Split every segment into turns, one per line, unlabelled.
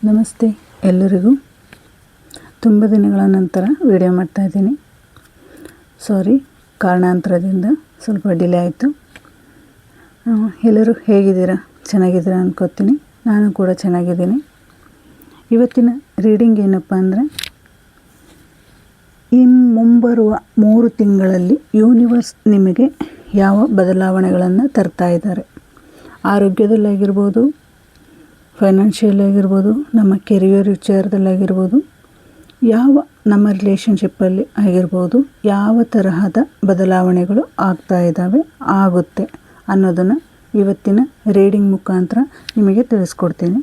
ನಮಸ್ತೆ ಎಲ್ಲರಿಗೂ. ತುಂಬ ದಿನಗಳ ನಂತರ ವಿಡಿಯೋ ಮಾಡ್ತಾಯಿದ್ದೀನಿ. ಸಾರಿ, ಕಾರಣಾಂತರದಿಂದ ಸ್ವಲ್ಪ ಡಿಲೇ ಆಯಿತು. ಎಲ್ಲರೂ ಹೇಗಿದ್ದೀರಾ? ಚೆನ್ನಾಗಿದ್ದೀರಾ ಅನ್ಕೋತೀನಿ. ನಾನು ಕೂಡ ಚೆನ್ನಾಗಿದ್ದೀನಿ. ಇವತ್ತಿನ ರೀಡಿಂಗ್ ಏನಪ್ಪ ಅಂದರೆ, ಈ ಮುಂಬರುವ 3 ತಿಂಗಳಲ್ಲಿ ಯೂನಿವರ್ಸ್ ನಿಮಗೆ ಯಾವ ಬದಲಾವಣೆಗಳನ್ನು ತರ್ತಾ ಇದ್ದಾರೆ. ಆರೋಗ್ಯದಲ್ಲಾಗಿರ್ಬೋದು, ಫೈನಾನ್ಷಿಯಲ್ ಆಗಿರ್ಬೋದು, ನಮ್ಮ ಕೆರಿಯರ್ ವಿಚಾರದಲ್ಲಾಗಿರ್ಬೋದು, ನಮ್ಮ ರಿಲೇಷನ್ಶಿಪ್ಪಲ್ಲಿ ಆಗಿರ್ಬೋದು, ಯಾವ ತರಹದ ಬದಲಾವಣೆಗಳು ಆಗ್ತಾ ಇದ್ದಾವೆ, ಆಗುತ್ತೆ ಅನ್ನೋದನ್ನು ಇವತ್ತಿನ ರೀಡಿಂಗ್ ಮುಖಾಂತರ ನಿಮಗೆ ತಿಳಿಸ್ಕೊಡ್ತೀನಿ.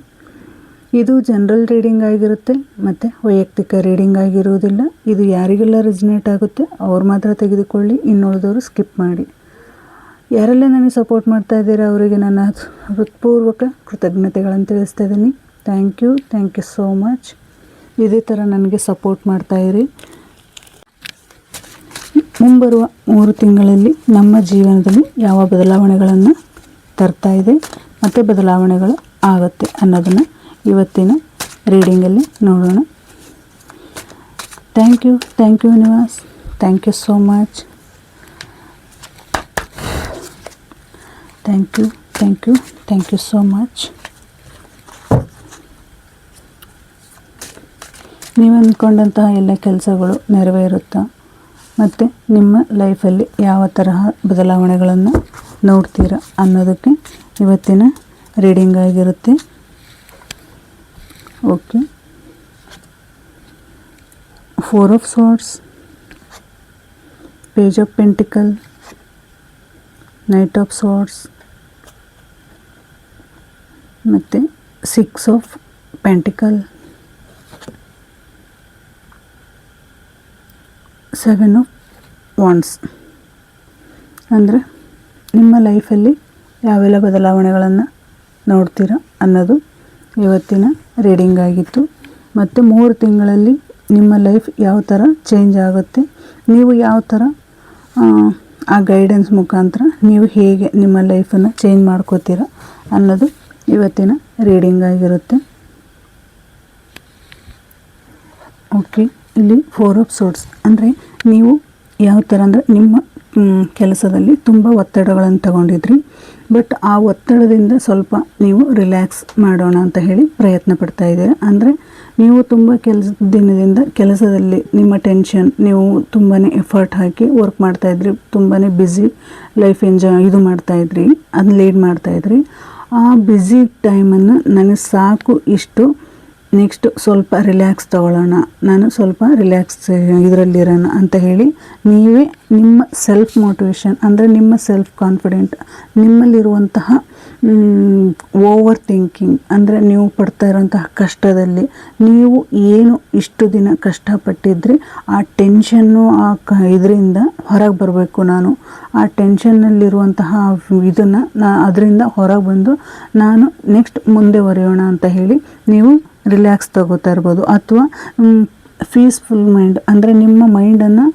ಇದು ಜನರಲ್ ರೀಡಿಂಗ್ ಆಗಿರುತ್ತೆ ಮತ್ತು ವೈಯಕ್ತಿಕ ರೀಡಿಂಗ್ ಆಗಿರುವುದಿಲ್ಲ. ಇದು ಯಾರಿಗೆಲ್ಲ ರೆಸನೇಟ್ ಆಗುತ್ತೆ ಅವ್ರು ಮಾತ್ರ ತೆಗೆದುಕೊಳ್ಳಿ, ಇನ್ನುಳಿದವರು ಸ್ಕಿಪ್ ಮಾಡಿ. ಯಾರೆಲ್ಲ ನನಗೆ ಸಪೋರ್ಟ್ ಮಾಡ್ತಾ ಇದ್ದೀರಾ ಅವರಿಗೆ ನನ್ನ ಹೃತ್ಪೂರ್ವಕ ಕೃತಜ್ಞತೆಗಳನ್ನು ತಿಳಿಸ್ತಾ ಇದ್ದೀನಿ. Thank you so much. ಇದೇ ಥರ ನನಗೆ ಸಪೋರ್ಟ್ ಮಾಡ್ತಾಯಿರಿ. ಮುಂಬರುವ 3 ತಿಂಗಳಲ್ಲಿ ನಮ್ಮ ಜೀವನದಲ್ಲಿ ಯಾವ ಬದಲಾವಣೆಗಳನ್ನು ತರ್ತಾ ಇದೆ ಮತ್ತು ಬದಲಾವಣೆಗಳು ಆಗುತ್ತೆ ಅನ್ನೋದನ್ನು ಇವತ್ತಿನ ರೀಡಿಂಗಲ್ಲಿ ನೋಡೋಣ. Thank you universe. Thank you so much. Thank you so much. ನೀವು ಅಂದ್ಕೊಂಡಂತಹ ಎಲ್ಲ ಕೆಲಸಗಳು ನೆರವೇರುತ್ತಾ ಮತ್ತು ನಿಮ್ಮ ಲೈಫಲ್ಲಿ ಯಾವ ತರಹ ಬದಲಾವಣೆಗಳನ್ನು ನೋಡ್ತೀರಾ ಅನ್ನೋದಕ್ಕೆ ಇವತ್ತಿನ ರೀಡಿಂಗ್ ಆಗಿರುತ್ತೆ. Okay. 4 of swords, page of pentacle, knight of swords ಮತ್ತು 6 ಆಫ್ ಪೆಂಟಿಕಲ್, 7 ಆಫ್ ವಾಂಡ್ಸ್. ಅಂದರೆ ನಿಮ್ಮ ಲೈಫಲ್ಲಿ ಯಾವೆಲ್ಲ ಬದಲಾವಣೆಗಳನ್ನು ನೋಡ್ತೀರಾ ಅನ್ನೋದು ಇವತ್ತಿನ ರೀಡಿಂಗ್ ಆಗಿತ್ತು. ಮತ್ತು 3 ತಿಂಗಳಲ್ಲಿ ನಿಮ್ಮ ಲೈಫ್ ಯಾವ ಥರ ಚೇಂಜ್ ಆಗುತ್ತೆ, ನೀವು ಯಾವ ಥರ ಆ ಗೈಡೆನ್ಸ್ ಮುಖಾಂತರ ನೀವು ಹೇಗೆ ನಿಮ್ಮ ಲೈಫನ್ನು ಚೇಂಜ್ ಮಾಡ್ಕೋತೀರಾ ಅನ್ನೋದು ಇವತ್ತಿನ ರೀಡಿಂಗ್ ಆಗಿರುತ್ತೆ. ಓಕೆ. ಇಲ್ಲಿ 4 ಆಫ್ ಸೋರ್ಡ್ಸ್ ಅಂದರೆ ನೀವು ಯಾವ ಥರ ಅಂದರೆ ನಿಮ್ಮ ಕೆಲಸದಲ್ಲಿ ತುಂಬ ಒತ್ತಡಗಳನ್ನು ತಗೊಂಡಿದ್ರಿ. ಬಟ್ ಆ ಒತ್ತಡದಿಂದ ಸ್ವಲ್ಪ ನೀವು ರಿಲ್ಯಾಕ್ಸ್ ಮಾಡೋಣ ಅಂತ ಹೇಳಿ ಪ್ರಯತ್ನ ಪಡ್ತಾ ಇದ್ದೀರಾ. ಅಂದರೆ ನೀವು ತುಂಬ ದಿನದಿಂದ ಕೆಲಸದಲ್ಲಿ ನಿಮ್ಮ ಟೆನ್ಷನ್, ನೀವು ತುಂಬಾ ಎಫರ್ಟ್ ಹಾಕಿ ವರ್ಕ್ ಮಾಡ್ತಾಯಿದ್ರಿ, ತುಂಬಾ ಬ್ಯುಸಿ ಲೈಫ್ ಇದು ಮಾಡ್ತಾಯಿದ್ರಿ, ಅದು ಲೀಡ್ ಮಾಡ್ತಾಯಿದ್ರಿ. ಆ ಬ್ಯುಸಿ ಟೈಮನ್ನು ನನಗೆ ಸಾಕು, ಇಷ್ಟು ನೆಕ್ಸ್ಟ್ ಸ್ವಲ್ಪ ರಿಲ್ಯಾಕ್ಸ್ ತಗೊಳ್ಳೋಣ, ನಾನು ಸ್ವಲ್ಪ ರಿಲ್ಯಾಕ್ಸ್ ಇದರಲ್ಲಿರೋಣ ಅಂತ ಹೇಳಿ ನೀವೇ ನಿಮ್ಮ ಸೆಲ್ಫ್ ಮೋಟಿವೇಶನ್ ಅಂದರೆ ನಿಮ್ಮ ಸೆಲ್ಫ್ ಕಾನ್ಫಿಡೆಂಟ್, ನಿಮ್ಮಲ್ಲಿರುವಂತಹ ಓವರ್ ಥಿಂಕಿಂಗ್ ಅಂದರೆ ನೀವು ಪಡ್ತಾ ಇರೋಂತಹ ಕಷ್ಟದಲ್ಲಿ ನೀವು ಏನು ಇಷ್ಟು ದಿನ ಕಷ್ಟಪಟ್ಟಿದ್ರಿ, ಆ ಟೆನ್ಷನ್ನು ಇದರಿಂದ ಹೊರಗೆ ಬರಬೇಕು, ನಾನು ಆ ಟೆನ್ಷನ್ನಲ್ಲಿರುವಂತಹ ಇದನ್ನು ಅದರಿಂದ ಹೊರಗೆ ಬಂದು ನಾನು ನೆಕ್ಸ್ಟ್ ಮುಂದೆ ಒರೆಯೋಣ ಅಂತ ಹೇಳಿ ನೀವು ರಿಲ್ಯಾಕ್ಸ್ ತಗೋತಾ ಇರ್ಬೋದು. ಅಥವಾ ಪೀಸ್ಫುಲ್ ಮೈಂಡ್ ಅಂದರೆ ನಿಮ್ಮ ಮೈಂಡನ್ನು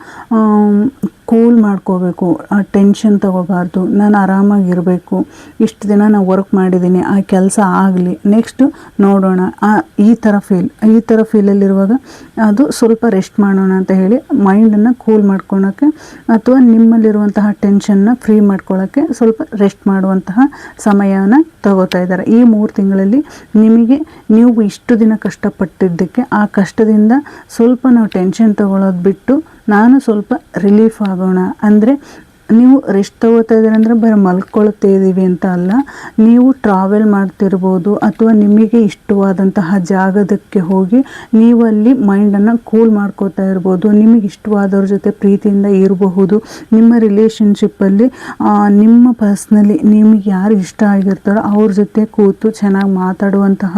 ಕೂಲ್ ಮಾಡ್ಕೋಬೇಕು, ಆ ಟೆನ್ಷನ್ ತಗೋಬಾರ್ದು, ನಾನು ಆರಾಮಾಗಿರಬೇಕು, ಇಷ್ಟು ದಿನ ನಾನು ವರ್ಕ್ ಮಾಡಿದ್ದೀನಿ, ಆ ಕೆಲಸ ಆಗಲಿ, ನೆಕ್ಸ್ಟು ನೋಡೋಣ, ಈ ಥರ ಫೀಲಲ್ಲಿರುವಾಗ ಅದು ಸ್ವಲ್ಪ ರೆಸ್ಟ್ ಮಾಡೋಣ ಅಂತ ಹೇಳಿ ಮೈಂಡನ್ನು ಕೂಲ್ ಮಾಡ್ಕೊಳಕ್ಕೆ ಅಥವಾ ನಿಮ್ಮಲ್ಲಿರುವಂತಹ ಟೆನ್ಷನ್ನ ಫ್ರೀ ಮಾಡ್ಕೊಳ್ಳೋಕ್ಕೆ ಸ್ವಲ್ಪ ರೆಸ್ಟ್ ಮಾಡುವಂತಹ ಸಮಯವನ್ನು ತಗೋತಾ ಇದ್ದಾರೆ. ಈ 3 ತಿಂಗಳಲ್ಲಿ ನಿಮಗೆ ನೀವು ಇಷ್ಟು ದಿನ ಕಷ್ಟಪಟ್ಟಿದ್ದಕ್ಕೆ ಆ ಕಷ್ಟದಿಂದ ಸ್ವಲ್ಪ ನಾವು ಟೆನ್ಷನ್ ತಗೊಳ್ಳೋದು ಬಿಟ್ಟು ನಾನು ಸ್ವಲ್ಪ ರಿಲೀಫ್ ಆಗೋಣ. ಅಂದರೆ ನೀವು ರೆಸ್ಟ್ ತಗೋತಾ ಇದ್ದೀರ ಅಂದರೆ ಬರೀ ಮಲ್ಕೊಳ್ತಾ ಇದ್ದೀವಿ ಅಂತ ಅಲ್ಲ, ನೀವು ಟ್ರಾವೆಲ್ ಮಾಡ್ತಿರ್ಬೋದು ಅಥವಾ ನಿಮಗೆ ಇಷ್ಟವಾದಂತಹ ಜಾಗದಕ್ಕೆ ಹೋಗಿ ನೀವು ಅಲ್ಲಿ ಮೈಂಡನ್ನು ಕೂಲ್ ಮಾಡ್ಕೋತಾ ಇರ್ಬೋದು, ನಿಮಗೆ ಇಷ್ಟವಾದವ್ರ ಜೊತೆ ಪ್ರೀತಿಯಿಂದ ಇರಬಹುದು. ನಿಮ್ಮ ರಿಲೇಷನ್ಶಿಪ್ಪಲ್ಲಿ ನಿಮ್ಮ ಪರ್ಸ್ನಲಿ ನಿಮಗೆ ಯಾರು ಇಷ್ಟ ಆಗಿರ್ತಾರೋ ಅವ್ರ ಜೊತೆ ಕೂತು ಚೆನ್ನಾಗಿ ಮಾತಾಡುವಂತಹ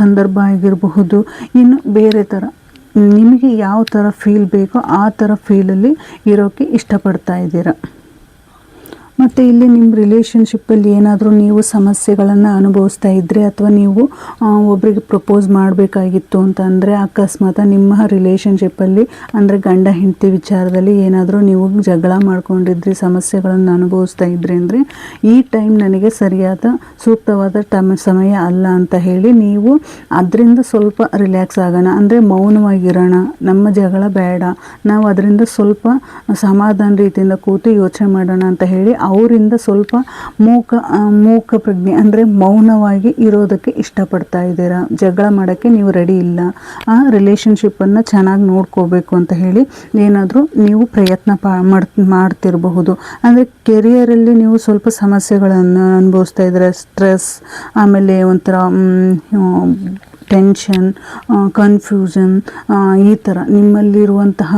ಸಂದರ್ಭ ಆಗಿರಬಹುದು. ಇನ್ನು ಬೇರೆ ಥರ ನಿಮಗೆ ಯಾವ ಥರ ಫೀಲ್ ಬೇಕೋ ಆ ಥರ ಫೀಲಲ್ಲಿ ಇರೋಕ್ಕೆ ಇಷ್ಟಪಡ್ತಾ ಇದ್ದೀರಾ. ಮತ್ತು ಇಲ್ಲಿ ನಿಮ್ಮ ರಿಲೇಷನ್ಶಿಪ್ಪಲ್ಲಿ ಏನಾದರೂ ನೀವು ಸಮಸ್ಯೆಗಳನ್ನು ಅನುಭವಿಸ್ತಾ ಇದ್ದರೆ ಅಥವಾ ನೀವು ಒಬ್ಬರಿಗೆ ಪ್ರಪೋಸ್ ಮಾಡಬೇಕಾಗಿತ್ತು ಅಂತ ಅಂದರೆ ಅಕಸ್ಮಾತ್ ನಿಮ್ಮ ರಿಲೇಷನ್ಶಿಪ್ಪಲ್ಲಿ ಅಂದರೆ ಗಂಡ ಹೆಂಡತಿ ವಿಚಾರದಲ್ಲಿ ಏನಾದರೂ ನೀವು ಜಗಳ ಮಾಡ್ಕೊಂಡಿದ್ರಿ, ಸಮಸ್ಯೆಗಳನ್ನು ಅನುಭವಿಸ್ತಾ ಇದ್ರಿ ಅಂದರೆ ಈ ಟೈಮ್ ನನಗೆ ಸರಿಯಾದ ಸೂಕ್ತವಾದ ಸಮಯ ಅಲ್ಲ ಅಂತ ಹೇಳಿ ನೀವು ಅದರಿಂದ ಸ್ವಲ್ಪ ರಿಲ್ಯಾಕ್ಸ್ ಆಗೋಣ, ಅಂದರೆ ಮೌನವಾಗಿರೋಣ, ನಮ್ಮ ಜಗಳ ಬೇಡ, ನಾವು ಅದರಿಂದ ಸ್ವಲ್ಪ ಸಮಾಧಾನ ರೀತಿಯಿಂದ ಕೂತು ಯೋಚನೆ ಮಾಡೋಣ ಅಂತ ಹೇಳಿ ಅವರಿಂದ ಸ್ವಲ್ಪ ಮೂಕ ಪ್ರಜ್ಞೆ ಅಂದರೆ ಮೌನವಾಗಿ ಇರೋದಕ್ಕೆ ಇಷ್ಟಪಡ್ತಾ ಇದ್ದೀರಾ. ಜಗಳ ಮಾಡೋಕ್ಕೆ ನೀವು ರೆಡಿ ಇಲ್ಲ, ಆ ರಿಲೇಷನ್ಶಿಪ್ಪನ್ನು ಚೆನ್ನಾಗಿ ನೋಡ್ಕೋಬೇಕು ಅಂತ ಹೇಳಿ ಏನಾದರೂ ನೀವು ಪ್ರಯತ್ನ ಮಾಡ್ತಿರಬಹುದು. ಅಂದರೆ ಕೆರಿಯರಲ್ಲಿ ನೀವು ಸ್ವಲ್ಪ ಸಮಸ್ಯೆಗಳನ್ನು ಅನುಭವಿಸ್ತಾ ಇದ್ದೀರಾ, ಸ್ಟ್ರೆಸ್, ಆಮೇಲೆ ಒಂಥರ ಟೆನ್ಷನ್, ಕನ್ಫ್ಯೂಷನ್, ಈ ಥರ ನಿಮ್ಮಲ್ಲಿರುವಂತಹ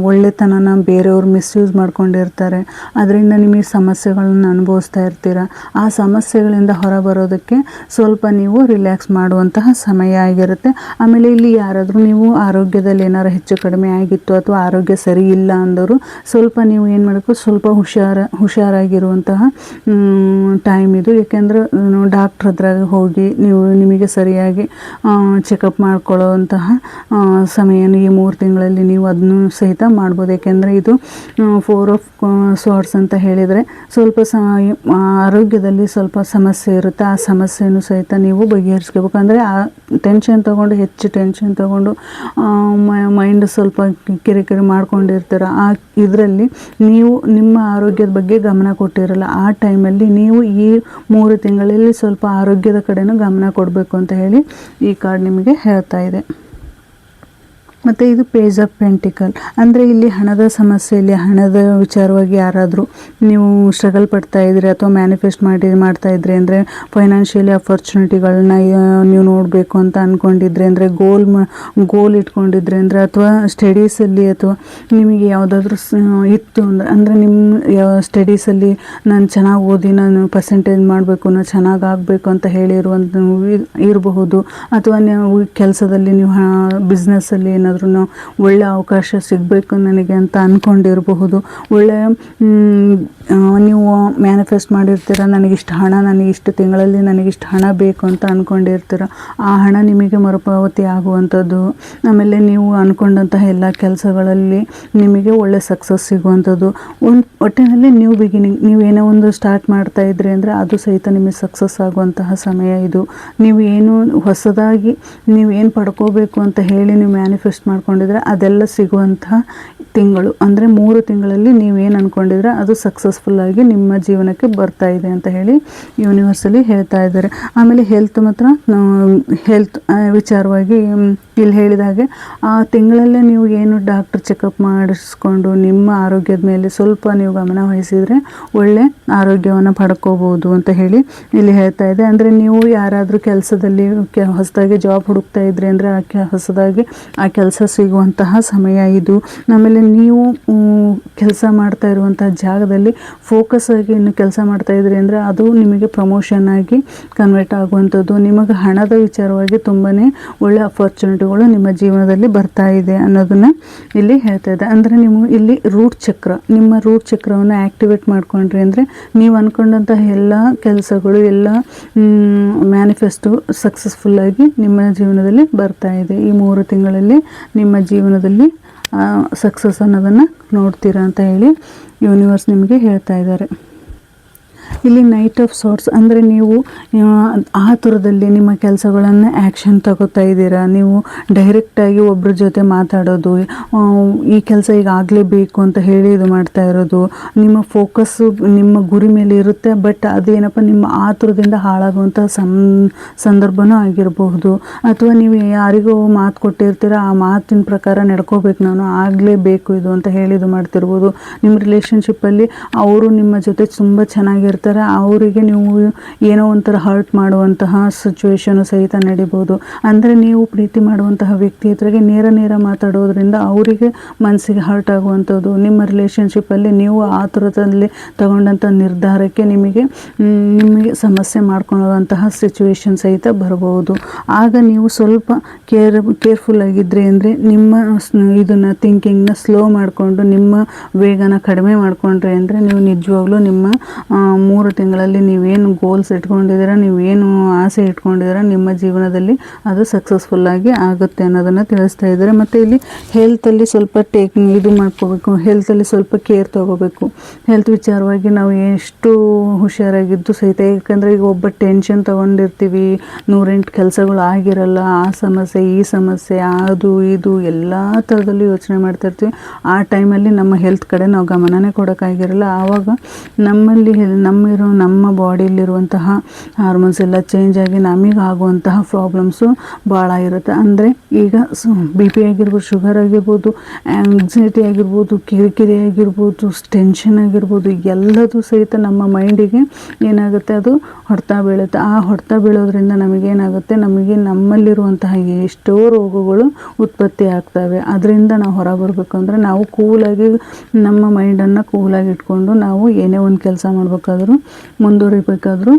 ಒಳ್ಳೆತನನ ಬೇರೆಯವ್ರು ಮಿಸ್ಯೂಸ್ ಮಾಡ್ಕೊಂಡಿರ್ತಾರೆ, ಅದರಿಂದ ನಿಮಗೆ ಸಮಸ್ಯೆಗಳನ್ನು ಅನುಭವಿಸ್ತಾ ಇರ್ತೀರ. ಆ ಸಮಸ್ಯೆಗಳಿಂದ ಹೊರಬರೋದಕ್ಕೆ ಸ್ವಲ್ಪ ನೀವು ರಿಲ್ಯಾಕ್ಸ್ ಮಾಡುವಂತಹ ಸಮಯ ಆಗಿರುತ್ತೆ. ಆಮೇಲೆ ಇಲ್ಲಿ ಯಾರಾದರೂ ನೀವು ಆರೋಗ್ಯದಲ್ಲಿ ಏನಾರು ಹೆಚ್ಚು ಕಡಿಮೆ ಆಗಿತ್ತು ಅಥವಾ ಆರೋಗ್ಯ ಸರಿ ಇಲ್ಲ ಅಂದವರು ಸ್ವಲ್ಪ ನೀವು ಏನು ಮಾಡಬೇಕು, ಸ್ವಲ್ಪ ಹುಷಾರಾಗಿರುವಂತಹ ಟೈಮ್ ಇದು. ಏಕೆಂದರೆ ಡಾಕ್ಟ್ರ್ ಹತ್ರ ಹೋಗಿ ನಿಮಗೆ ಸರಿಯಾಗಿ ಚೆಕಪ್ ಮಾಡ್ಕೊಳ್ಳೋವಂತಹ ಸಮಯನ ಈ 3 ತಿಂಗಳಲ್ಲಿ ನೀವು ಅದನ್ನು ಸಹಿತ ಮಾಡ್ಬೋದು. ಏಕೆಂದರೆ ಇದು 4 ಆಫ್ ಸ್ವಾರ್ಡ್ಸ್ ಅಂತ ಹೇಳಿದರೆ ಸ್ವಲ್ಪ ಆರೋಗ್ಯದಲ್ಲಿ ಸ್ವಲ್ಪ ಸಮಸ್ಯೆ ಇರುತ್ತೆ. ಆ ಸಮಸ್ಯೆನೂ ಸಹಿತ ನೀವು ಬಗೆಹರಿಸ್ಕೋಬೇಕು. ಅಂದರೆ ಆ ಹೆಚ್ಚು ಟೆನ್ಷನ್ ತಗೊಂಡು ಮೈಂಡ್ ಸ್ವಲ್ಪ ಕಿರಿಕಿರಿ ಮಾಡ್ಕೊಂಡಿರ್ತೀರ. ಆ ಇದರಲ್ಲಿ ನೀವು ನಿಮ್ಮ ಆರೋಗ್ಯದ ಬಗ್ಗೆ ಗಮನ ಕೊಟ್ಟಿರಲ್ಲ. ಆ ಟೈಮಲ್ಲಿ ನೀವು ಈ 3 ತಿಂಗಳಲ್ಲಿ ಸ್ವಲ್ಪ ಆರೋಗ್ಯದ ಕಡೆನೂ ಗಮನ ಕೊಡಬೇಕು ಅಂತ ಹೇಳಿ ಈ ಕಾರ್ಡ್ ನಿಮಗೆ ಹೇಳ್ತಾ ಇದೆ. ಮತ್ತು ಇದು ಪೇಜ್ ಆಫ್ ಪೆಂಟಿಕಲ್, ಅಂದರೆ ಇಲ್ಲಿ ಹಣದ ಸಮಸ್ಯೆಯಲ್ಲಿ ಹಣದ ವಿಚಾರವಾಗಿ ಯಾರಾದರೂ ನೀವು ಸ್ಟ್ರಗಲ್ ಪಡ್ತಾ ಇದ್ರಿ ಅಥವಾ ಮ್ಯಾನಿಫೆಸ್ಟ್ ಮಾಡ್ತಾ ಇದ್ರಿ ಅಂದರೆ ಫೈನಾನ್ಷಿಯಲಿ ಅಪರ್ಚುನಿಟಿಗಳನ್ನ ನೀವು ನೋಡಬೇಕು ಅಂತ ಅಂದ್ಕೊಂಡಿದ್ರೆ ಅಂದರೆ ಗೋಲ್ ಇಟ್ಕೊಂಡಿದ್ರೆ ಅಂದರೆ ಅಥವಾ ಸ್ಟಡೀಸಲ್ಲಿ ಅಥವಾ ನಿಮಗೆ ಯಾವುದಾದ್ರೂ ಇತ್ತು ಅಂದರೆ ನಿಮ್ಮ ಸ್ಟಡೀಸಲ್ಲಿ ನಾನು ಚೆನ್ನಾಗಿ ಓದಿ ನಾನು ಪರ್ಸೆಂಟೇಜ್ ಮಾಡಬೇಕು, ನಾನು ಚೆನ್ನಾಗಿ ಆಗಬೇಕು ಅಂತ ಹೇಳಿರುವಂಥ ಇರಬಹುದು. ಅಥವಾ ನೀವು ಕೆಲಸದಲ್ಲಿ ನೀವು ಬಿಸ್ನೆಸ್ಸಲ್ಲಿ ಏನಾದರೂ ಒಳ್ಳೆ ಅವಕಾಶ ಸಿಗಬೇಕು ನನಗೆ ಅಂತ ಅಂದ್ಕೊಂಡಿರಬಹುದು. ಒಳ್ಳೆಯ ನೀವು ಮ್ಯಾನಿಫೆಸ್ಟ್ ಮಾಡಿರ್ತೀರ, ನನಗಿಷ್ಟು ಹಣ, ನನಗಿಷ್ಟು ತಿಂಗಳಲ್ಲಿ ನನಗಿಷ್ಟು ಹಣ ಬೇಕು ಅಂತ ಅಂದ್ಕೊಂಡಿರ್ತೀರ. ಆ ಹಣ ನಿಮಗೆ ಮರುಪಾವತಿ ಆಗುವಂಥದ್ದು, ಆಮೇಲೆ ನೀವು ಅಂದ್ಕೊಂಡಂತಹ ಎಲ್ಲ ಕೆಲಸಗಳಲ್ಲಿ ನಿಮಗೆ ಒಳ್ಳೆ ಸಕ್ಸಸ್ ಸಿಗುವಂಥದ್ದು. ಒಟ್ಟಿನಲ್ಲಿ ನ್ಯೂ ಬಿಗಿನಿಂಗ್, ನೀವೇನೋ ಒಂದು ಸ್ಟಾರ್ಟ್ ಮಾಡ್ತಾ ಇದ್ರಿ ಅಂದರೆ ಅದು ಸಹಿತ ನಿಮಗೆ ಸಕ್ಸಸ್ ಆಗುವಂತಹ ಸಮಯ ಇದು. ನೀವು ಏನು ಹೊಸದಾಗಿ ನೀವು ಏನು ಪಡ್ಕೋಬೇಕು ಅಂತ ಹೇಳಿ ನೀವು ಮ್ಯಾನಿಫೆಸ್ಟ್ ಮಾಡ್ಕೊಂಡಿದ್ರೆ ಅದೆಲ್ಲ ಸಿಗುವಂತಹ ತಿಂಗಳು. ಅಂದರೆ 3 ತಿಂಗಳಲ್ಲಿ ನೀವೇನು ಅಂದ್ಕೊಂಡಿದ್ರೆ ಅದು ಸಕ್ಸಸ್ಫುಲ್ಲಾಗಿ ನಿಮ್ಮ ಜೀವನಕ್ಕೆ ಬರ್ತಾ ಇದೆ ಅಂತ ಹೇಳಿ ಯೂನಿವರ್ಸಲ್ಲಿ ಹೇಳ್ತಾ ಇದ್ದಾರೆ. ಆಮೇಲೆ ಹೆಲ್ತ್ ವಿಚಾರವಾಗಿ ಇಲ್ಲಿ ಹೇಳಿದಾಗೆ ಆ ತಿಂಗಳಲ್ಲೇ ನೀವು ಏನು ಡಾಕ್ಟರ್ ಚೆಕಪ್ ಮಾಡಿಸ್ಕೊಂಡು ನಿಮ್ಮ ಆರೋಗ್ಯದ ಮೇಲೆ ಸ್ವಲ್ಪ ನೀವು ಗಮನ ವಹಿಸಿದರೆ ಒಳ್ಳೆ ಆರೋಗ್ಯವನ್ನು ಪಡ್ಕೋಬೋದು ಅಂತ ಹೇಳಿ ಇಲ್ಲಿ ಹೇಳ್ತಾ ಇದೆ. ಅಂದರೆ ನೀವು ಯಾರಾದರೂ ಕೆಲಸದಲ್ಲಿ ಹೊಸದಾಗಿ ಜಾಬ್ ಹುಡುಕ್ತಾ ಇದ್ರಿ ಅಂದರೆ ಹೊಸದಾಗಿ ಆ ಕೆಲಸ ಸಿಗುವಂತಹ ಸಮಯ ಇದು. ಆಮೇಲೆ ನೀವು ಕೆಲಸ ಮಾಡ್ತಾ ಇರುವಂತಹ ಜಾಗದಲ್ಲಿ ಫೋಕಸ್ ಆಗಿ ಇನ್ನು ಕೆಲಸ ಮಾಡ್ತಾ ಇದ್ರಿ ಅಂದರೆ ಅದು ನಿಮಗೆ ಪ್ರಮೋಷನ್ ಆಗಿ ಕನ್ವರ್ಟ್ ಆಗುವಂಥದ್ದು. ನಿಮಗೆ ಹಣದ ವಿಚಾರವಾಗಿ ತುಂಬಾ ಒಳ್ಳೆ ಅಪರ್ಚುನಿಟಿಗಳು ನಿಮ್ಮ ಜೀವನದಲ್ಲಿ ಬರ್ತಾ ಇದೆ ಅನ್ನೋದನ್ನು ಇಲ್ಲಿ ಹೇಳ್ತಾ ಇದೆ. ಅಂದರೆ ನೀವು ಇಲ್ಲಿ ನಿಮ್ಮ ರೂಟ್ ಚಕ್ರವನ್ನು ಆ್ಯಕ್ಟಿವೇಟ್ ಮಾಡ್ಕೊಂಡ್ರಿ ಅಂದರೆ ನೀವು ಅಂದ್ಕೊಂಡಂತಹ ಎಲ್ಲ ಕೆಲಸಗಳು, ಎಲ್ಲ ಮ್ಯಾನಿಫೆಸ್ಟೋ ಸಕ್ಸಸ್ಫುಲ್ಲಾಗಿ ನಿಮ್ಮ ಜೀವನದಲ್ಲಿ ಬರ್ತಾ ಇದೆ. ಈ 3 ತಿಂಗಳಲ್ಲಿ ನಿಮ್ಮ ಜೀವನದಲ್ಲಿ ಸಕ್ಸಸ್ ಅನ್ನೋದನ್ನು ನೋಡ್ತೀರಾ ಅಂತ ಹೇಳಿ ಯೂನಿವರ್ಸ್ ನಿಮಗೆ ಹೇಳ್ತಾ ಇದ್ದಾರೆ. ಇಲ್ಲಿ ನೈಟ್ ಆಫ್ ಸಾರ್ಟ್ಸ್ ಅಂದರೆ ನೀವು ಆತುರದಲ್ಲಿ ನಿಮ್ಮ ಕೆಲಸಗಳನ್ನು ಆ್ಯಕ್ಷನ್ ತಗೋತಾ ಇದ್ದೀರಾ. ನೀವು ಡೈರೆಕ್ಟಾಗಿ ಒಬ್ಬರ ಜೊತೆ ಮಾತಾಡೋದು, ಈ ಕೆಲಸ ಈಗ ಆಗಲೇಬೇಕು ಅಂತ ಹೇಳಿ ಇದು ಮಾಡ್ತಾ ಇರೋದು, ನಿಮ್ಮ ಫೋಕಸ್ಸು ನಿಮ್ಮ ಗುರಿ ಮೇಲೆ ಇರುತ್ತೆ. ಬಟ್ ಅದೇನಪ್ಪ ನಿಮ್ಮ ಆತುರದಿಂದ ಹಾಳಾಗುವಂಥ ಸಂದರ್ಭನೂ ಆಗಿರಬಹುದು. ಅಥವಾ ನೀವು ಯಾರಿಗೋ ಮಾತು ಕೊಟ್ಟಿರ್ತೀರ, ಆ ಮಾತಿನ ಪ್ರಕಾರ ನಡ್ಕೋಬೇಕು, ನಾನು ಆಗಲೇಬೇಕು ಇದು ಅಂತ ಹೇಳಿ ಇದು ಮಾಡ್ತಿರ್ಬೋದು. ನಿಮ್ಮ ರಿಲೇಷನ್ಶಿಪ್ಪಲ್ಲಿ ಅವರು ನಿಮ್ಮ ಜೊತೆ ತುಂಬ ಚೆನ್ನಾಗಿರ್ತಾರೆ, ಇರ್ತಾರೆ, ಅವರಿಗೆ ನೀವು ಏನೋ ಒಂಥರ ಹರ್ಟ್ ಮಾಡುವಂತಹ ಸಿಚುವೇಶನು ಸಹಿತ ನಡಿಬೋದು. ಅಂದರೆ ನೀವು ಪ್ರೀತಿ ಮಾಡುವಂತಹ ವ್ಯಕ್ತಿ ಹತ್ರಗೆ ನೇರ ಮಾತಾಡೋದ್ರಿಂದ ಅವರಿಗೆ ಮನಸ್ಸಿಗೆ ಹರ್ಟ್ ಆಗುವಂಥದ್ದು, ನಿಮ್ಮ ರಿಲೇಷನ್ಶಿಪ್ಪಲ್ಲಿ ನೀವು ಆತುರದಲ್ಲಿ ತಗೊಂಡಂಥ ನಿರ್ಧಾರಕ್ಕೆ ನಿಮಗೆ ಸಮಸ್ಯೆ ಮಾಡ್ಕೊಳ್ಳುವಂತಹ ಸಿಚುವೇಶನ್ ಸಹಿತ ಬರ್ಬೋದು. ಆಗ ನೀವು ಸ್ವಲ್ಪ ಕೇರ್ಫುಲ್ ಆಗಿದ್ರಿ ಅಂದರೆ ನಿಮ್ಮ ಇದನ್ನು ಥಿಂಕಿಂಗ್ನ ಸ್ಲೋ ಮಾಡಿಕೊಂಡು ನಿಮ್ಮ ವೇಗನ ಕಡಿಮೆ ಮಾಡಿಕೊಂಡ್ರೆ ಅಂದರೆ ನೀವು ನಿಜವಾಗ್ಲೂ ನಿಮ್ಮ 3 ತಿಂಗಳಲ್ಲಿ ನೀವೇನು ಗೋಲ್ಸ್ ಇಟ್ಕೊಂಡಿದ್ದೀರಾ, ನೀವೇನು ಆಸೆ ಇಟ್ಕೊಂಡಿದ್ದೀರಾ ನಿಮ್ಮ ಜೀವನದಲ್ಲಿ ಅದು ಸಕ್ಸಸ್ಫುಲ್ಲಾಗಿ ಆಗುತ್ತೆ ಅನ್ನೋದನ್ನು ತಿಳಿಸ್ತಾ ಇದ್ದಾರೆ. ಮತ್ತು ಇಲ್ಲಿ ಹೆಲ್ತಲ್ಲಿ ಸ್ವಲ್ಪ ಇದು ಮಾಡ್ಕೋಬೇಕು, ಹೆಲ್ತಲ್ಲಿ ಸ್ವಲ್ಪ ಕೇರ್ ತೊಗೋಬೇಕು. ಹೆಲ್ತ್ ವಿಚಾರವಾಗಿ ನಾವು ಎಷ್ಟು ಹುಷಾರಾಗಿದ್ದು ಸಹಿತ, ಯಾಕಂದರೆ ಈಗ ಒಬ್ಬ ಟೆನ್ಷನ್ ತೊಗೊಂಡಿರ್ತೀವಿ, 108 ಕೆಲಸಗಳು ಆಗಿರಲ್ಲ, ಆ ಸಮಸ್ಯೆ ಈ ಸಮಸ್ಯೆ ಅದು ಇದು ಎಲ್ಲ ಥರದಲ್ಲೂ ಯೋಚನೆ ಮಾಡ್ತಾ ಇರ್ತೀವಿ. ಆ ಟೈಮಲ್ಲಿ ನಮ್ಮ ಹೆಲ್ತ್ ಕಡೆ ನಾವು ಗಮನನೇ ಕೊಡೋಕ್ಕಾಗಿರಲ್ಲ. ಆವಾಗ ನಮ್ಮ ಬಾಡಿಯಲ್ಲಿರುವಂತಹ ಹಾರ್ಮೋನ್ಸ್ ಎಲ್ಲ ಚೇಂಜ್ ಆಗಿ ನಮಗಾಗುವಂತಹ ಪ್ರಾಬ್ಲಮ್ಸು ಭಾಳ ಇರುತ್ತೆ. ಅಂದರೆ ಈಗ BP ಆಗಿರ್ಬೋದು, ಶುಗರ್ ಆಗಿರ್ಬೋದು, ಆಂಗ್ಸೈಟಿ ಆಗಿರ್ಬೋದು, ಕಿರಿಕಿರಿ ಆಗಿರ್ಬೋದು, ಟೆನ್ಷನ್ ಆಗಿರ್ಬೋದು, ಎಲ್ಲದೂ ಸಹಿತ ನಮ್ಮ ಮೈಂಡಿಗೆ ಏನಾಗುತ್ತೆ, ಅದು ಹೊಡೆತ ಬೀಳುತ್ತೆ. ಆ ಹೊಡೆತ ಬೀಳೋದ್ರಿಂದ ನಮಗೇನಾಗುತ್ತೆ, ನಮ್ಮಲ್ಲಿರುವಂತಹ ಎಷ್ಟೋ ರೋಗಗಳು ಉತ್ಪತ್ತಿ ಆಗ್ತವೆ. ಅದರಿಂದ ನಾವು ಹೊರ ಬರಬೇಕು ಅಂದರೆ ನಾವು ಕೂಲಾಗಿ ನಮ್ಮ ಮೈಂಡನ್ನು ಕೂಲಾಗಿ ಇಟ್ಕೊಂಡು ನಾವು ಏನೇ ಒಂದು ಕೆಲಸ ಮಾಡಬೇಕಾದ್ರೂ ಮುಂದುವರಿಬೇಕಾದ್ರೂ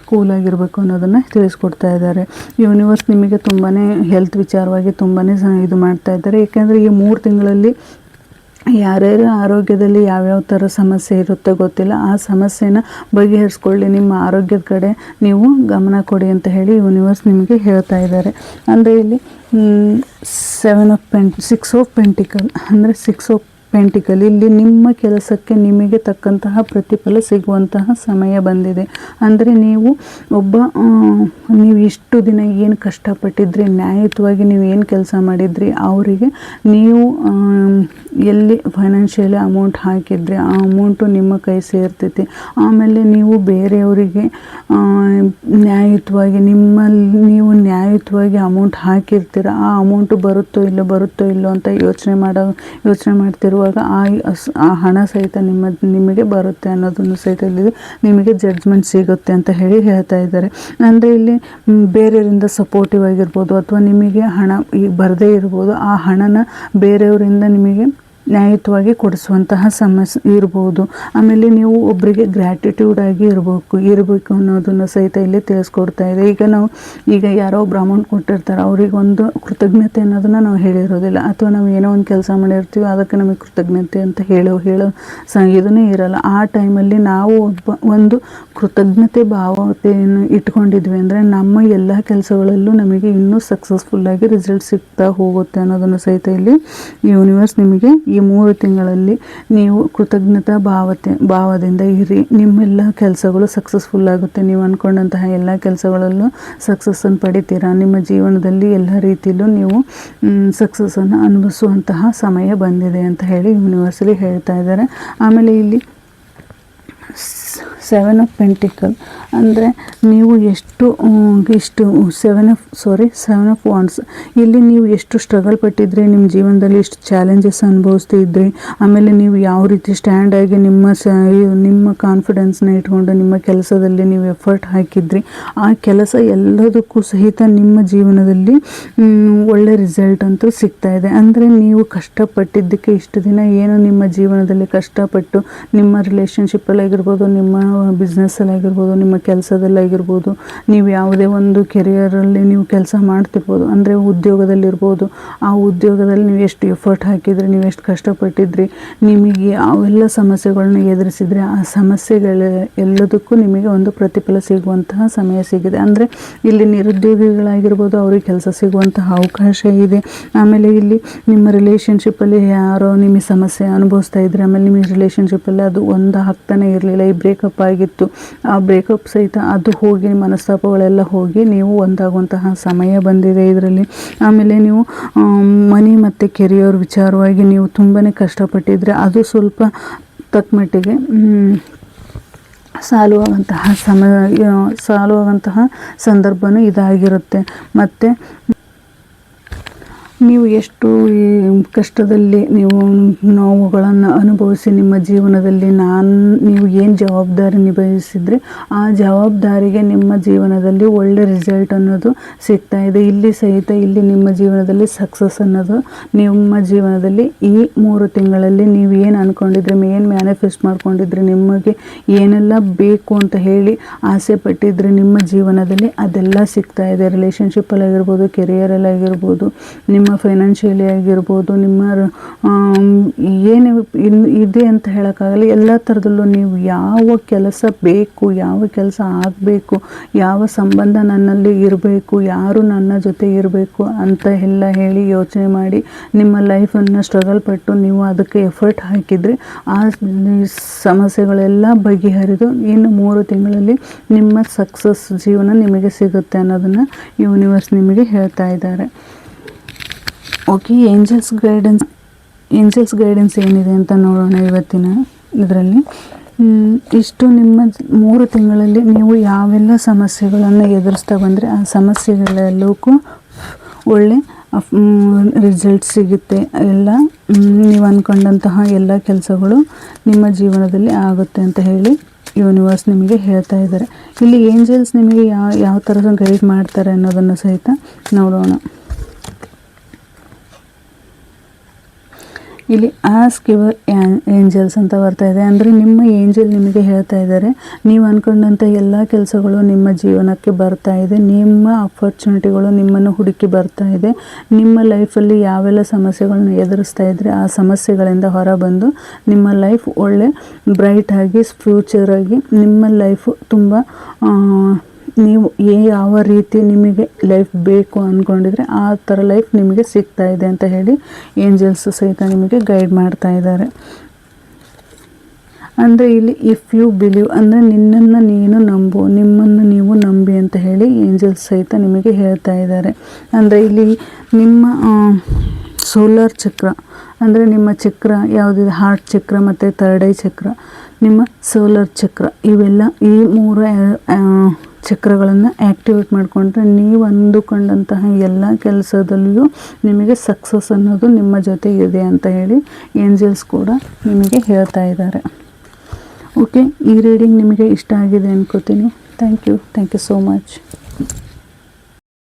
ಕೂಲಾಗಿರಬೇಕು ಅನ್ನೋದನ್ನು ತಿಳಿಸ್ಕೊಡ್ತಾ ಇದ್ದಾರೆ. ಯೂನಿವರ್ಸ್ ನಿಮಗೆ ತುಂಬಾ ಹೆಲ್ತ್ ವಿಚಾರವಾಗಿ ತುಂಬಾ ಇದು ಮಾಡ್ತಾ ಇದ್ದಾರೆ. ಏಕೆಂದರೆ ಈ 3 ತಿಂಗಳಲ್ಲಿ ಯಾರ್ಯಾರ ಆರೋಗ್ಯದಲ್ಲಿ ಯಾವ್ಯಾವ ಥರ ಸಮಸ್ಯೆ ಇರುತ್ತೋ ಗೊತ್ತಿಲ್ಲ, ಆ ಸಮಸ್ಯೆನ ಬಗೆಹರಿಸ್ಕೊಳ್ಳಿ, ನಿಮ್ಮ ಆರೋಗ್ಯದ ಕಡೆ ನೀವು ಗಮನ ಕೊಡಿ ಅಂತ ಹೇಳಿ ಯೂನಿವರ್ಸ್ ನಿಮಗೆ ಹೇಳ್ತಾ ಇದ್ದಾರೆ. ಅಂದರೆ ಇಲ್ಲಿ 6 ಆಫ್ ಪೆಂಟಿಕಲ್ ಅಂದರೆ 6 ಆಫ್ ಪೆಂಟಿಕಲ್, ಇಲ್ಲಿ ನಿಮ್ಮ ಕೆಲಸಕ್ಕೆ ನಿಮಗೆ ತಕ್ಕಂತಹ ಪ್ರತಿಫಲ ಸಿಗುವಂತಹ ಸಮಯ ಬಂದಿದೆ. ಅಂದರೆ ನೀವು ಇಷ್ಟು ದಿನ ಏನು ಕಷ್ಟಪಟ್ಟಿದ್ರಿ, ನ್ಯಾಯಯುತವಾಗಿ ನೀವು ಏನು ಕೆಲಸ ಮಾಡಿದ್ರಿ, ಅವರಿಗೆ ನೀವು ಎಲ್ಲಿ ಫೈನಾನ್ಷಿಯಲಿ ಅಮೌಂಟ್ ಹಾಕಿದ್ರಿ ಆ ಅಮೌಂಟು ನಿಮ್ಮ ಕೈ ಸೇರ್ತೈತಿ. ಆಮೇಲೆ ನೀವು ಬೇರೆಯವರಿಗೆ ನ್ಯಾಯಯುತವಾಗಿ ನೀವು ನ್ಯಾಯಯುತವಾಗಿ ಅಮೌಂಟ್ ಹಾಕಿರ್ತೀರ, ಆ ಅಮೌಂಟು ಬರುತ್ತೋ ಇಲ್ಲೋ ಅಂತ ಯೋಚನೆ ಮಾಡ್ತಿರುವಾಗ ಆ ಹಣ ಸಹಿತ ನಿಮಗೆ ಬರುತ್ತೆ ಅನ್ನೋದನ್ನು ಸಹಿತ ಇಲ್ಲಿ ನಿಮಗೆ ಜಡ್ಜ್ಮೆಂಟ್ ಸಿಗುತ್ತೆ ಅಂತ ಹೇಳಿ ಹೇಳ್ತಾ ಇದ್ದಾರೆ. ಅಂದರೆ ಇಲ್ಲಿ ಬೇರೆಯವರಿಂದ ಸಪೋರ್ಟಿವ್ ಆಗಿರ್ಬೋದು, ಅಥವಾ ನಿಮಗೆ ಹಣ ಈಗ ಬರದೇ ಇರ್ಬೋದು, ಆ ಹಣನ ಬೇರೆಯವರಿಂದ ನಿಮಗೆ ನ್ಯಾಯಯುತವಾಗಿ ಕೊಡಿಸುವಂತಹ ಸಮಸ್ಯೆ ಇರ್ಬೋದು. ಆಮೇಲೆ ನೀವು ಒಬ್ಬರಿಗೆ ಗ್ರ್ಯಾಟಿಟ್ಯೂಡ್ ಆಗಿ ಇರಬೇಕು ಅನ್ನೋದನ್ನು ಸಹಿತ ಇಲ್ಲಿ ತಿಳಿಸ್ಕೊಡ್ತಾ ಇದೆ. ಈಗ ಯಾರೋ ಒಬ್ರು ಅಮೌಂಟ್ ಕೊಟ್ಟಿರ್ತಾರೆ, ಅವ್ರಿಗೆ ಒಂದು ಕೃತಜ್ಞತೆ ಅನ್ನೋದನ್ನು ನಾವು ಹೇಳಿರೋದಿಲ್ಲ, ಅಥವಾ ನಾವು ಏನೋ ಒಂದು ಕೆಲಸ ಮಾಡಿರ್ತೀವಿ ಅದಕ್ಕೆ ನಮಗೆ ಕೃತಜ್ಞತೆ ಅಂತ ಹೇಳೋ ಇದನ್ನೇ ಇರಲ್ಲ. ಆ ಟೈಮಲ್ಲಿ ನಾವು ಒಂದು ಕೃತಜ್ಞತೆ ಭಾವತೆಯನ್ನು ಇಟ್ಕೊಂಡಿದ್ವಿ ಅಂದರೆ ನಮ್ಮ ಎಲ್ಲ ಕೆಲಸಗಳಲ್ಲೂ ನಮಗೆ ಇನ್ನೂ ಸಕ್ಸಸ್ಫುಲ್ಲಾಗಿ ರಿಸಲ್ಟ್ ಸಿಗ್ತಾ ಹೋಗುತ್ತೆ ಅನ್ನೋದನ್ನು ಸಹಿತ ಇಲ್ಲಿ ಯೂನಿವರ್ಸ್ ನಿಮಗೆ ಈ 3 ತಿಂಗಳಲ್ಲಿ ನೀವು ಕೃತಜ್ಞತಾ ಭಾವದಿಂದ ಇರಿ, ನಿಮ್ಮೆಲ್ಲ ಕೆಲಸಗಳು ಸಕ್ಸಸ್ಫುಲ್ ಆಗುತ್ತೆ. ನೀವು ಅಂದ್ಕೊಂಡಂತಹ ಎಲ್ಲ ಕೆಲಸಗಳಲ್ಲೂ ಸಕ್ಸಸ್ಸನ್ನು ಪಡಿತೀರಾ. ನಿಮ್ಮ ಜೀವನದಲ್ಲಿ ಎಲ್ಲ ರೀತಿಯಲ್ಲೂ ನೀವು ಸಕ್ಸಸ್ಸನ್ನು ಅನುಭವಿಸುವಂತಹ ಸಮಯ ಬಂದಿದೆ ಅಂತ ಹೇಳಿ ಯೂನಿವರ್ಸಲ್ಲಿ ಹೇಳ್ತಾ ಇದ್ದಾರೆ. ಆಮೇಲೆ ಇಲ್ಲಿ 7 ಆಫ್ ಪೆಂಟಿಕಲ್ ಅಂದರೆ ನೀವು ಎಷ್ಟು 7 ಆಫ್ ವಾಂಡ್ಸ್, ಇಲ್ಲಿ ನೀವು ಎಷ್ಟು ಸ್ಟ್ರಗಲ್ ಪಟ್ಟಿದ್ರಿ, ನಿಮ್ಮ ಜೀವನದಲ್ಲಿ ಎಷ್ಟು ಚಾಲೆಂಜಸ್ ಅನುಭವಿಸ್ತಿದ್ರಿ, ಆಮೇಲೆ ನೀವು ಯಾವ ರೀತಿ ಸ್ಟ್ಯಾಂಡ್ ಆಗಿ ನಿಮ್ಮ ಕಾನ್ಫಿಡೆನ್ಸ್ನ ಇಟ್ಕೊಂಡು ನಿಮ್ಮ ಕೆಲಸದಲ್ಲಿ ನೀವು ಎಫರ್ಟ್ ಹಾಕಿದ್ರಿ, ಆ ಕೆಲಸ ಎಲ್ಲದಕ್ಕೂ ಸಹಿತ ನಿಮ್ಮ ಜೀವನದಲ್ಲಿ ಒಳ್ಳೆ ರಿಸಲ್ಟ್ ಅಂತೂ ಸಿಗ್ತಾ ಇದೆ. ಅಂದರೆ ನೀವು ಕಷ್ಟಪಟ್ಟಿದ್ದಕ್ಕೆ ಇಷ್ಟು ದಿನ ಏನು ನಿಮ್ಮ ಜೀವನದಲ್ಲಿ ಕಷ್ಟಪಟ್ಟು ನಿಮ್ಮ ರಿಲೇಷನ್ಶಿಪ್ಪಲ್ಲಾಗಿರ್ಬೋದು, ನಿಮ್ಮ ಬಿಸ್ನೆಸ್ಸಲ್ಲಾಗಿರ್ಬೋದು, ನಿಮ್ಮ ಕೆಲಸದಲ್ಲಾಗಿರ್ಬೋದು, ನೀವು ಯಾವುದೇ ಒಂದು ಕೆರಿಯರಲ್ಲಿ ನೀವು ಕೆಲಸ ಮಾಡ್ತಿರ್ಬೋದು, ಅಂದರೆ ಉದ್ಯೋಗದಲ್ಲಿರ್ಬೋದು, ಆ ಉದ್ಯೋಗದಲ್ಲಿ ನೀವು ಎಷ್ಟು ಎಫರ್ಟ್ ಹಾಕಿದ್ರಿ, ನೀವು ಎಷ್ಟು ಕಷ್ಟಪಟ್ಟಿದ್ರಿ, ನಿಮಗೆ ಅವೆಲ್ಲ ಸಮಸ್ಯೆಗಳನ್ನ ಎದುರಿಸಿದ್ರೆ ಆ ಎಲ್ಲದಕ್ಕೂ ನಿಮಗೆ ಒಂದು ಪ್ರತಿಫಲ ಸಿಗುವಂತಹ ಸಮಯ ಸಿಗಿದೆ. ಅಂದರೆ ಇಲ್ಲಿ ನಿರುದ್ಯೋಗಿಗಳಾಗಿರ್ಬೋದು, ಅವ್ರಿಗೆ ಕೆಲಸ ಸಿಗುವಂತಹ ಅವಕಾಶ ಇದೆ. ಆಮೇಲೆ ಇಲ್ಲಿ ನಿಮ್ಮ ರಿಲೇಷನ್ಶಿಪ್ಪಲ್ಲಿ ಯಾರೋ ನಿಮಗೆ ಸಮಸ್ಯೆ ಅನುಭವಿಸ್ತಾ ಇದ್ರೆ, ಆಮೇಲೆ ನಿಮ್ಮ ರಿಲೇಷನ್ಶಿಪ್ಪಲ್ಲಿ ಅದು ಆಗ್ತಾನೆ ಇರಲಿಲ್ಲ, ಈ ಬ್ರೇಕಪ್ ಆಗಿತ್ತು, ಆ ಬ್ರೇಕಪ್ ಸಹಿತ ಅದು ಹೋಗಿ ಮನಸ್ತಾಪಗಳೆಲ್ಲ ಹೋಗಿ ನೀವು ಒಂದಾಗುವಂತಹ ಸಮಯ ಬಂದಿದೆ ಇದರಲ್ಲಿ. ಆಮೇಲೆ ನೀವು ಮನಿ ಮತ್ತು ಕೆರಿಯರ್ ವಿಚಾರವಾಗಿ ನೀವು ತುಂಬಾ ಕಷ್ಟಪಟ್ಟಿದ್ರೆ ಅದು ಸ್ವಲ್ಪ ತಕ್ಕಮಟ್ಟಿಗೆ ಸಾಲುವಾಗುವಂತಹ ಸಂದರ್ಭನೂ ಇದಾಗಿರುತ್ತೆ. ಮತ್ತು ನೀವು ಎಷ್ಟು ಈ ಕಷ್ಟದಲ್ಲಿ ನೀವು ನೋವುಗಳನ್ನು ಅನುಭವಿಸಿ ನಿಮ್ಮ ಜೀವನದಲ್ಲಿ ನೀವು ಏನು ಜವಾಬ್ದಾರಿ ನಿಭಾಯಿಸಿದರೆ ಆ ಜವಾಬ್ದಾರಿಗೆ ನಿಮ್ಮ ಜೀವನದಲ್ಲಿ ಒಳ್ಳೆ ರಿಸಲ್ಟ್ ಅನ್ನೋದು ಸಿಗ್ತಾ ಇದೆ. ಇಲ್ಲಿ ಸಹಿತ ಇಲ್ಲಿ ನಿಮ್ಮ ಜೀವನದಲ್ಲಿ ಸಕ್ಸಸ್ ಅನ್ನೋದು ನಿಮ್ಮ ಜೀವನದಲ್ಲಿ ಈ 3 ತಿಂಗಳಲ್ಲಿ ನೀವು ಏನು ಅಂದ್ಕೊಂಡಿದ್ರೆ, ಏನು ಮ್ಯಾನಿಫೆಸ್ಟ್ ಮಾಡ್ಕೊಂಡಿದ್ರೆ, ನಿಮಗೆ ಏನೆಲ್ಲ ಬೇಕು ಅಂತ ಹೇಳಿ ಆಸೆ ಪಟ್ಟಿದ್ರೆ ನಿಮ್ಮ ಜೀವನದಲ್ಲಿ ಅದೆಲ್ಲ ಸಿಗ್ತಾ ಇದೆ. ರಿಲೇಷನ್ಶಿಪ್ಪಲ್ಲಿ ಆಗಿರ್ಬೋದು, ಕೆರಿಯರಲ್ಲಿ ಆಗಿರ್ಬೋದು, ನಿಮ್ಮ ಫೈನಾನ್ಷಿಯಲಿ ಆಗಿರ್ಬೋದು, ನಿಮ್ಮ ಏನು ಇದೆ ಅಂತ ಹೇಳೋಕ್ಕಾಗಲ್ಲ. ಎಲ್ಲ ಥರದಲ್ಲೂ ನೀವು ಯಾವ ಕೆಲಸ ಬೇಕು, ಯಾವ ಕೆಲಸ ಆಗಬೇಕು, ಯಾವ ಸಂಬಂಧ ನನ್ನಲ್ಲಿ ಇರಬೇಕು, ಯಾರು ನನ್ನ ಜೊತೆ ಇರಬೇಕು ಅಂತ ಎಲ್ಲ ಹೇಳಿ ಯೋಚನೆ ಮಾಡಿ ನಿಮ್ಮ ಲೈಫನ್ನು ಸ್ಟ್ರಗಲ್ ಪಟ್ಟು ನೀವು ಅದಕ್ಕೆ ಎಫರ್ಟ್ ಹಾಕಿದರೆ ಆ ಸಮಸ್ಯೆಗಳೆಲ್ಲ ಬಗೆಹರಿದು ಇನ್ನು 3 ತಿಂಗಳಲ್ಲಿ ನಿಮ್ಮ ಸಕ್ಸಸ್ ಜೀವನ ನಿಮಗೆ ಸಿಗುತ್ತೆ ಅನ್ನೋದನ್ನು ಯೂನಿವರ್ಸ್ ನಿಮಗೆ ಹೇಳ್ತಾ ಇದ್ದಾರೆ. ಓಕೆ, ಏಂಜಲ್ಸ್ ಗೈಡೆನ್ಸ್ ಏನಿದೆ ಅಂತ ನೋಡೋಣ ಇವತ್ತಿನ ಇದರಲ್ಲಿ. ಇಷ್ಟು ನಿಮ್ಮ 3 ತಿಂಗಳಲ್ಲಿ ನೀವು ಯಾವೆಲ್ಲ ಸಮಸ್ಯೆಗಳನ್ನು ಎದುರಿಸ್ತಾ ಬಂದರೆ ಆ ಸಮಸ್ಯೆಗಳೆಲ್ಲಕ್ಕೂ ಒಳ್ಳೆ ರಿಸಲ್ಟ್ ಸಿಗುತ್ತೆ. ಎಲ್ಲ ನೀವು ಅಂದ್ಕೊಂಡಂತಹ ಎಲ್ಲ ಕೆಲಸಗಳು ನಿಮ್ಮ ಜೀವನದಲ್ಲಿ ಆಗುತ್ತೆ ಅಂತ ಹೇಳಿ ಯೂನಿವರ್ಸ್ ನಿಮಗೆ ಹೇಳ್ತಾ ಇದ್ದಾರೆ. ಇಲ್ಲಿ ಏಂಜಲ್ಸ್ ನಿಮಗೆ ಯಾವ ಥರದ ಗೈಡ್ ಮಾಡ್ತಾರೆ ಅನ್ನೋದನ್ನು ಸಹಿತ ನೋಡೋಣ. ಇಲ್ಲಿ ಆಸ್ಕ್ ಯುವರ್ ಏಂಜಲ್ಸ್ ಅಂತ ಬರ್ತಾ ಇದೆ. ಅಂದರೆ ನಿಮ್ಮ ಏಂಜಲ್ ನಿಮಗೆ ಹೇಳ್ತಾ ಇದ್ದಾರೆ, ನೀವು ಅಂದ್ಕೊಂಡಂಥ ಎಲ್ಲ ಕೆಲಸಗಳು ನಿಮ್ಮ ಜೀವನಕ್ಕೆ ಬರ್ತಾ ಇದೆ. ನಿಮ್ಮ ಅಪರ್ಚುನಿಟಿಗಳು ನಿಮ್ಮನ್ನು ಹುಡುಕಿ ಬರ್ತಾ ಇದೆ. ನಿಮ್ಮ ಲೈಫಲ್ಲಿ ಯಾವೆಲ್ಲ ಸಮಸ್ಯೆಗಳನ್ನ ಎದುರಿಸ್ತಾ ಇದ್ದರೆ ಆ ಸಮಸ್ಯೆಗಳಿಂದ ಹೊರಬಂದು ನಿಮ್ಮ ಲೈಫ್ ಒಳ್ಳೆ ಬ್ರೈಟ್ ಆಗಿ ಫ್ಯೂಚರಾಗಿ ನಿಮ್ಮ ಲೈಫು ತುಂಬ ನೀವು ಯಾವ ರೀತಿ ನಿಮಗೆ ಲೈಫ್ ಬೇಕು ಅಂದ್ಕೊಂಡಿದ್ರೆ ಆ ಥರ ಲೈಫ್ ನಿಮಗೆ ಸಿಗ್ತಾ ಇದೆ ಅಂತ ಹೇಳಿ ಏಂಜಲ್ಸ್ ಸಹಿತ ನಿಮಗೆ ಗೈಡ್ ಮಾಡ್ತಾ ಇದ್ದಾರೆ. ಅಂದರೆ ಇಲ್ಲಿ ಇಫ್ ಯು ಬಿಲೀವ್ ಅಂದರೆ ನಿನ್ನನ್ನು ನೀನು ನಂಬು, ನಿಮ್ಮನ್ನು ನೀವು ನಂಬಿ ಅಂತ ಹೇಳಿ ಏಂಜಲ್ಸ್ ಸಹಿತ ನಿಮಗೆ ಹೇಳ್ತಾ ಇದ್ದಾರೆ. ಅಂದರೆ ಇಲ್ಲಿ ನಿಮ್ಮ ಸೋಲಾರ್ ಚಕ್ರ ಅಂದರೆ ನಿಮ್ಮ ಚಕ್ರ ಯಾವುದಿದೆ, ಹಾರ್ಟ್ ಚಕ್ರ ಮತ್ತು ಥರ್ಡ್ ಐ ಚಕ್ರ, ನಿಮ್ಮ ಸೋಲಾರ್ ಚಕ್ರ, ಇವೆಲ್ಲ ಈ 3 ಚಕ್ರಗಳನ್ನು ಆ್ಯಕ್ಟಿವೇಟ್ ಮಾಡಿಕೊಂಡ್ರೆ ನೀವು ಅಂದುಕೊಂಡಂತಹ ಎಲ್ಲ ಕೆಲಸದಲ್ಲಿಯೂ ನಿಮಗೆ ಸಕ್ಸಸ್ ಅನ್ನೋದು ನಿಮ್ಮ ಜೊತೆ ಇದೆ ಅಂತ ಹೇಳಿ ಏಂಜಲ್ಸ್ ಕೂಡ ನಿಮಗೆ ಹೇಳ್ತಾ ಇದ್ದಾರೆ. ಓಕೆ, ಈ ರೀಡಿಂಗ್ ನಿಮಗೆ ಇಷ್ಟ ಆಗಿದೆ ಅನ್ಕೋತೀನಿ. Thank you so much.